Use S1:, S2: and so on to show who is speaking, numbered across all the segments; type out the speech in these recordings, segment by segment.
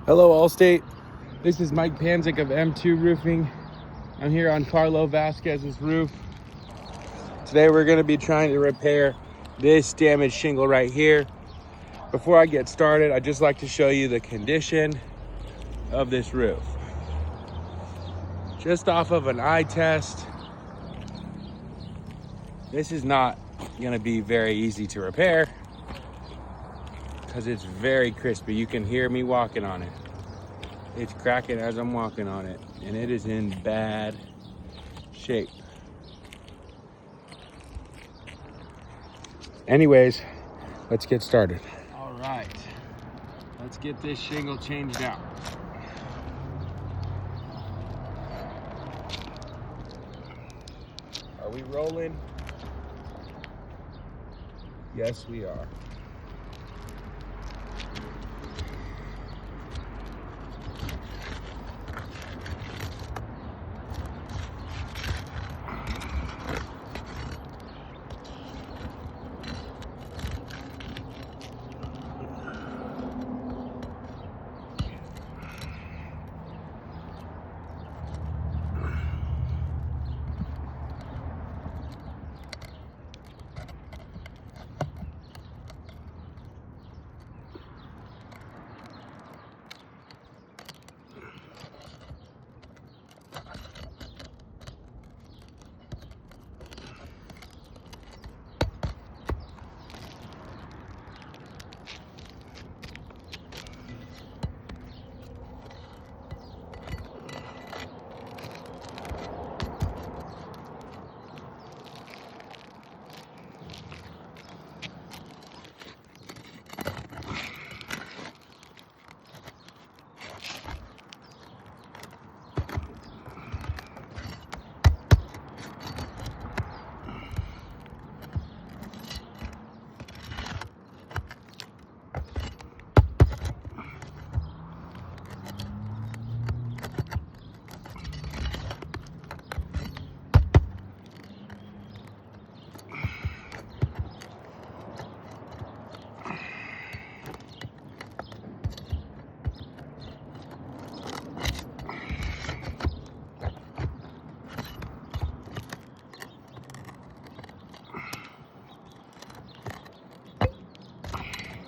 S1: Hello, Allstate. This is Mike Panzik of M2 Roofing. I'm here on Carlo Vasquez's roof. Today we're going to be trying to repair this damaged shingle right here. Before I get started, I'd just like to show you the condition of this roof. Just off of an eye test, this is not going to be very easy to repair because it's very crispy. You can hear me walking on it. It's cracking as I'm walking on it, and it is in bad shape. Anyways, let's get started. All right, let's get this shingle changed out. Are we rolling? Yes, we are.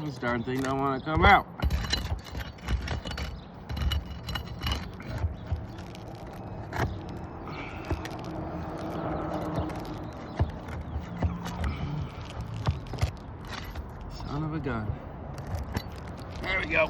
S1: This darn thing don't want to come out. Son of a gun. There we go.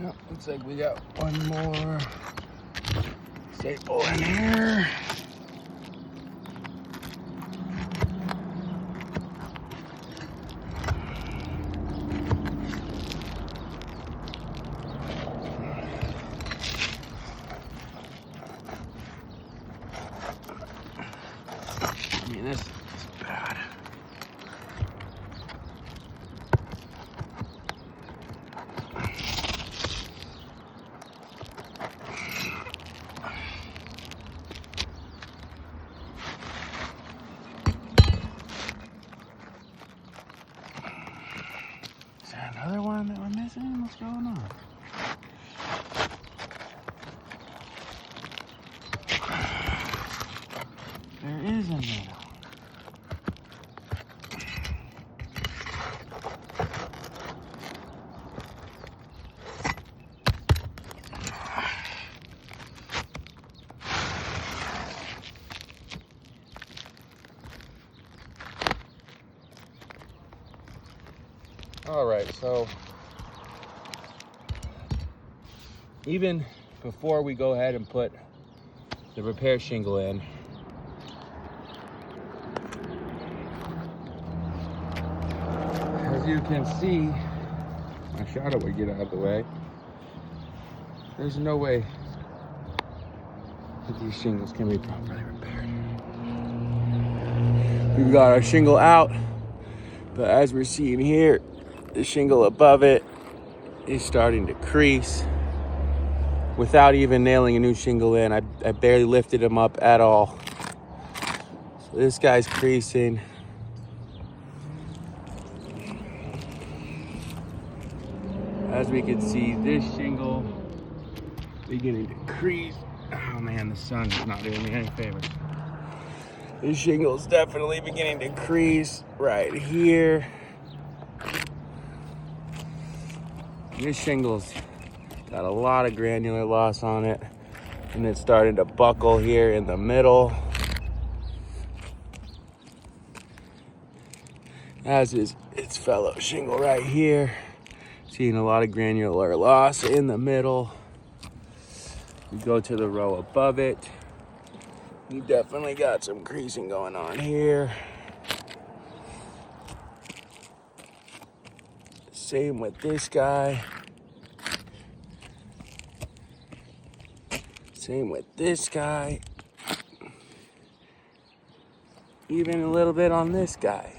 S1: Yep, looks like we got one more staple in here. I mean, this is bad. Another one that we're missing? What's going on? There is another one. All right, so even before we go ahead and put the repair shingle in, as you can see, my shadow would get out of the way. There's no way that these shingles can be properly repaired. We've got our shingle out, but as we're seeing here, the shingle above it is starting to crease. Without even nailing a new shingle in, I barely lifted them up at all. So this guy's creasing. As we can see, this shingle beginning to crease. Oh man, the sun is not doing me any favors. This shingle is definitely beginning to crease right here. This shingle's got a lot of granular loss on it, and it's starting to buckle here in the middle, as is its fellow shingle right here. Seeing a lot of granular loss in the middle. We go to the row above it. You definitely got some creasing going on here. Same with this guy. Same with this guy. Even a little bit on this guy.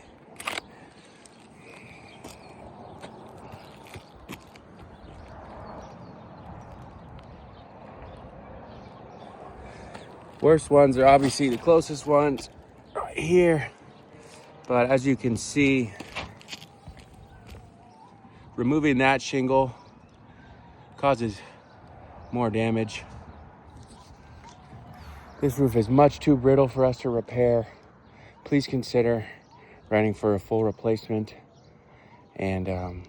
S1: Worst ones are obviously the closest ones right here. But as you can see, removing that shingle causes more damage. This roof is much too brittle for us to repair. Please consider running for a full replacement. And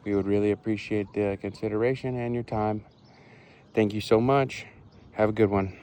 S1: we would really appreciate the consideration and your time. Thank you so much. Have a good one.